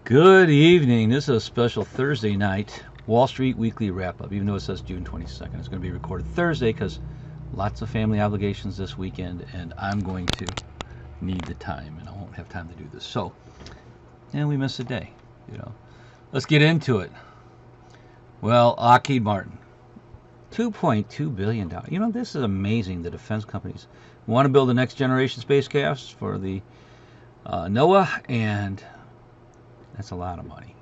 Good evening. This is a special Thursday night Wall Street Weekly Wrap-Up. Even though it says June 22nd, it's going to be recorded Thursday because lots of family obligations this weekend, and I'm going to need the time, and I won't have time to do this. So, and we missed a day. Let's get into it. Well, Lockheed Martin, $2.2 billion. This is amazing. The defense companies want to build the next generation spacecrafts for the NOAA, and that's a lot of money.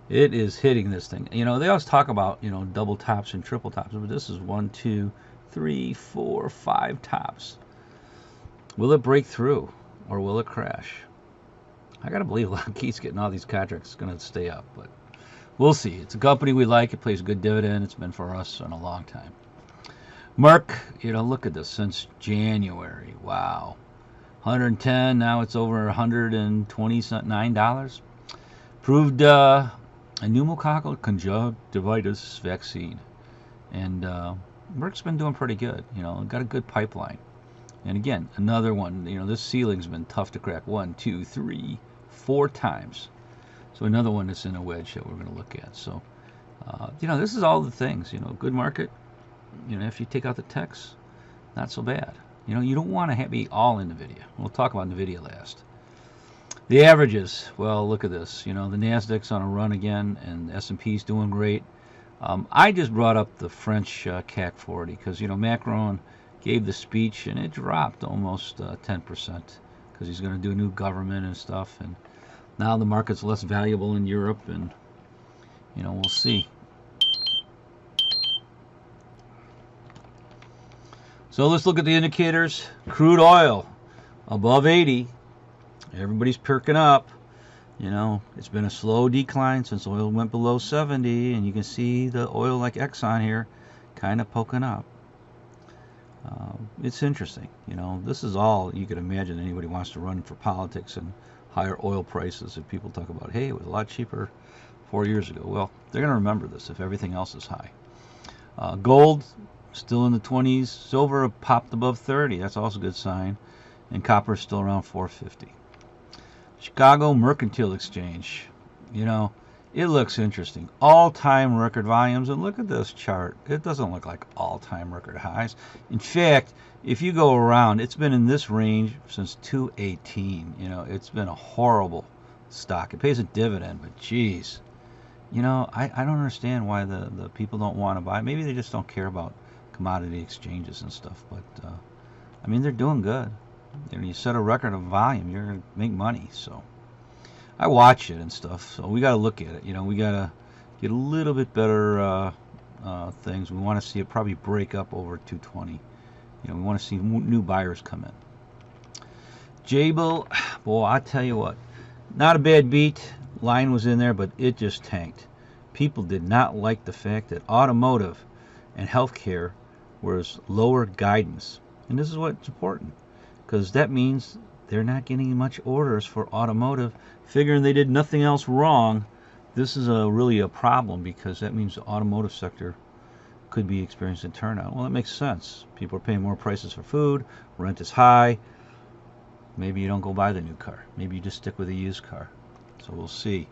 It is hitting this thing. They always talk about, double tops and triple tops, but this is 1, 2, 3, 4, 5 tops. Will it break through or will it crash? I got to believe Lockheed's getting all these contracts. It's going to stay up, but we'll see. It's a company we like. It pays good dividend. It's been for us in a long time. Merck, look at this. Since January, wow. 110, now it's over $129. Proved a pneumococcal conjunctivitis vaccine. And Merck's been doing pretty good. Got a good pipeline. And again, another one, this ceiling's been tough to crack 1, 2, 3, 4 times. So another one that's in a wedge that we're going to look at. So, this is all the things, good market. If you take out the techs, not so bad. You don't want to be all in NVIDIA. We'll talk about NVIDIA last. The averages, well, look at this. The Nasdaq's on a run again, and S&P's doing great. I just brought up the French CAC 40 because Macron gave the speech and it dropped almost 10% because he's going to do a new government and stuff. And now the market's less valuable in Europe, and we'll see. So let's look at the indicators. Crude oil above 80. Everybody's perking up. It's been a slow decline since oil went below 70, and you can see the oil like Exxon here kind of poking up. It's interesting. This is all you could imagine anybody wants to run for politics and higher oil prices. If people talk about, hey, it was a lot cheaper 4 years ago. Well, they're going to remember this if everything else is high. Gold still in the 20s. Silver popped above 30. That's also a good sign. And copper is still around 450. Chicago Mercantile Exchange. It looks interesting. All-time record volumes. And look at this chart. It doesn't look like all-time record highs. In fact, if you go around, it's been in this range since 2018. It's been a horrible stock. It pays a dividend, but geez. I don't understand why the people don't want to buy. Maybe they just don't care about commodity exchanges and stuff. But, they're doing good. You set a record of volume, you're going to make money. So I watch it and stuff. So we got to look at it. We got to get a little bit better things. We want to see it probably break up over 220. We want to see new buyers come in. Jabil, boy, I tell you what, not a bad beat. Line was in there, but it just tanked. People did not like the fact that automotive and healthcare was lower guidance. And this is what's important, because that means they're not getting much orders for automotive, figuring they did nothing else wrong. This is really a problem, because that means the automotive sector could be experiencing turnout. Well, that makes sense. People are paying more prices for food, rent is high. Maybe you don't go buy the new car. Maybe you just stick with a used car. So we'll see.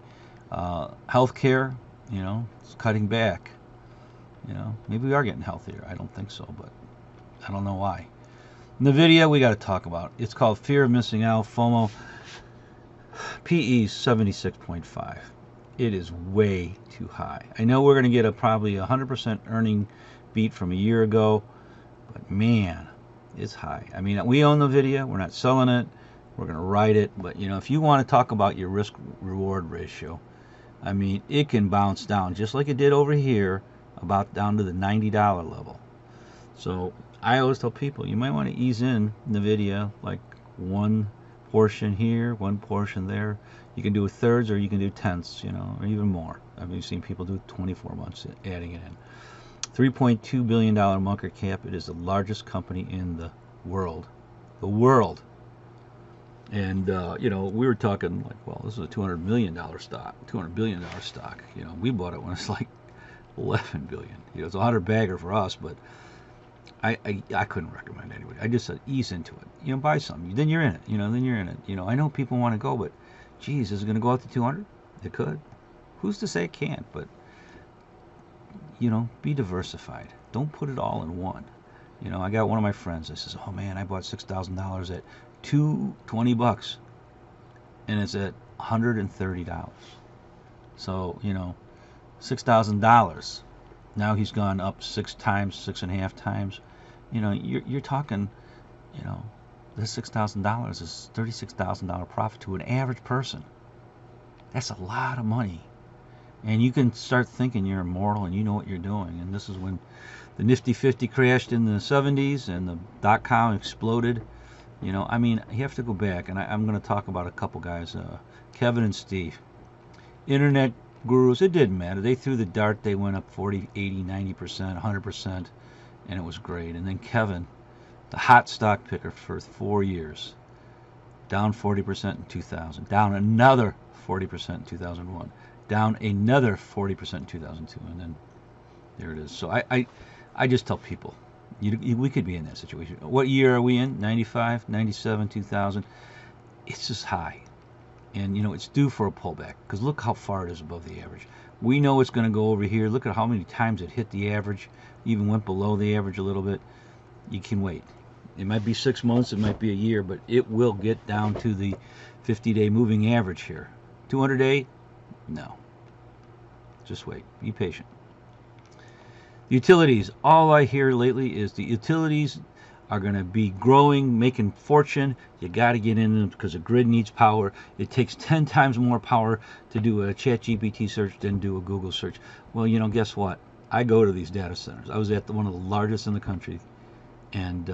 Healthcare, it's cutting back. Maybe we are getting healthier. I don't think so, but I don't know why. NVIDIA, we got to talk about. It's called Fear of Missing Out, FOMO. PE 76.5. It is way too high. I know we're going to get probably 100% earning beat from a year ago, but man, it's high. We own NVIDIA. We're not selling it. We're going to ride it. But, if you want to talk about your risk-reward ratio, it can bounce down just like it did over here, about down to the $90 level. So I always tell people, you might want to ease in NVIDIA, like one portion here, one portion there. You can do thirds or you can do tenths, or even more. I've seen people do 24 months adding it in. $3.2 billion market cap. It is the largest company in the world. The world. And, we were talking like, well, this is a $200 million stock, $200 billion stock. We bought it when it's like 11 billion. It's a 100 bagger for us, but I couldn't recommend anybody. I just said ease into it. Buy some. Then you're in it. Then you're in it. I know people want to go, but geez, is it going to go out to 200? It could. Who's to say it can't? But be diversified. Don't put it all in one. I got one of my friends that says, "Oh man, I bought $6,000 at $220, and it's at $130." So $6,000. Now he's gone up 6 times, 6.5 times. You're talking, this $6,000 is $36,000 profit to an average person. That's a lot of money. And you can start thinking you're immortal and you know what you're doing. And this is when the Nifty 50 crashed in the 70s and the dot-com exploded. You have to go back. And I'm going to talk about a couple guys, Kevin and Steve. Internet gurus, it didn't matter. They threw the dart. They went up 40, 80, 90%, 100%, and it was great. And then Kevin, the hot stock picker for 4 years, down 40% in 2000, down another 40% in 2001, down another 40% in 2002, and then there it is. So I just tell people, we could be in that situation. What year are we in? 95, 97, 2000? It's just high. And, it's due for a pullback, because look how far it is above the average. We know it's going to go over here. Look at how many times it hit the average, even went below the average a little bit. You can wait. It might be 6 months, it might be a year, but it will get down to the 50-day moving average here. 200-day? No. Just wait. Be patient. Utilities. All I hear lately is the utilities are going to be growing, making fortune. You got to get in them because the grid needs power. It takes 10 times more power to do a ChatGPT search than do a Google search. Well, guess what? I go to these data centers. I was at one of the largest in the country, and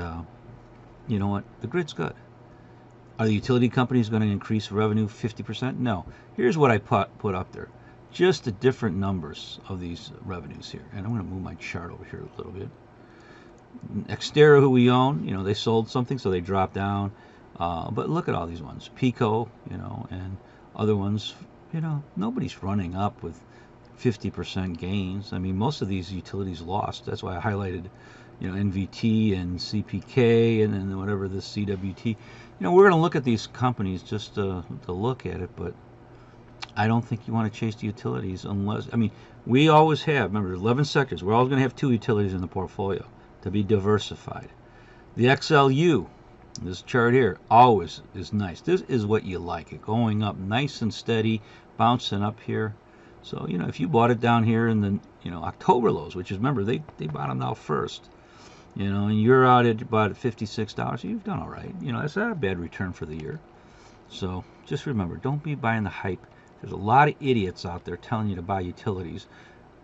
you know what? The grid's good. Are the utility companies going to increase revenue 50%? No. Here's what I put up there. Just the different numbers of these revenues here. And I'm going to move my chart over here a little bit. Xterra, who we own, they sold something, so they dropped down. But look at all these ones. Pico, and other ones, nobody's running up with 50% gains. I mean, most of these utilities lost. That's why I highlighted, NVT and CPK and then whatever this CWT. We're going to look at these companies just to look at it, but I don't think you want to chase the utilities unless, we always have, remember, 11 sectors. We're always going to have 2 utilities in the portfolio to be diversified. The XLU, this chart here, always is nice. This is what you like, it going up nice and steady, bouncing up here. So, if you bought it down here in the, October lows, which is, remember, they bottomed out first, and you're out at about $56, you've done all right. That's not a bad return for the year. So just remember, don't be buying the hype. There's a lot of idiots out there telling you to buy utilities.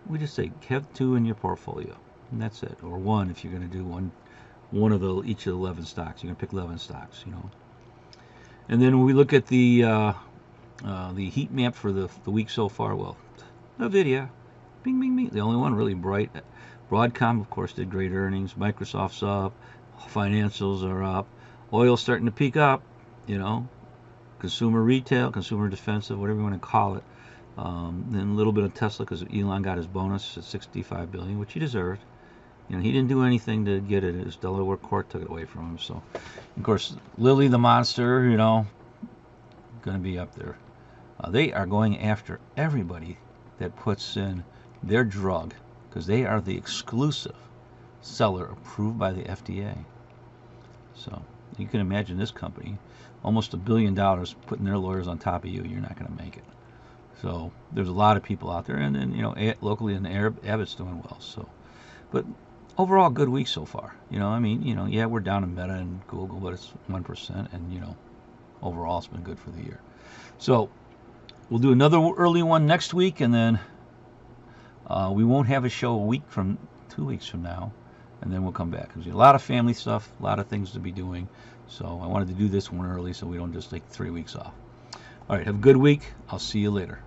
We just say have 2 in your portfolio, and that's it, or 1 if you're going to do one of each of the 11 stocks. You're going to pick 11 stocks, And then when we look at the heat map for the week so far, well, NVDA, bing, bing, bing. The only one really bright. Broadcom, of course, did great earnings. Microsoft's up. Financials are up. Oil's starting to peak up, Consumer retail, consumer defensive, whatever you want to call it. Then a little bit of Tesla because Elon got his bonus at $65 billion, which he deserved. He didn't do anything to get it. His Delaware court took it away from him. So, of course, Lilly the monster, going to be up there. They are going after everybody that puts in their drug because they are the exclusive seller approved by the FDA. So you can imagine this company, almost $1 billion, putting their lawyers on top of you. You're not going to make it. So there's a lot of people out there, and then locally in the Abbott's doing well. So, but overall, good week so far. Yeah, we're down in Meta and Google, but it's 1%, and overall it's been good for the year. So we'll do another early one next week, and then we won't have a show 2 weeks from now, and then we'll come back. There's a lot of family stuff, a lot of things to be doing. So I wanted to do this one early so we don't just take 3 weeks off. All right, have a good week. I'll see you later.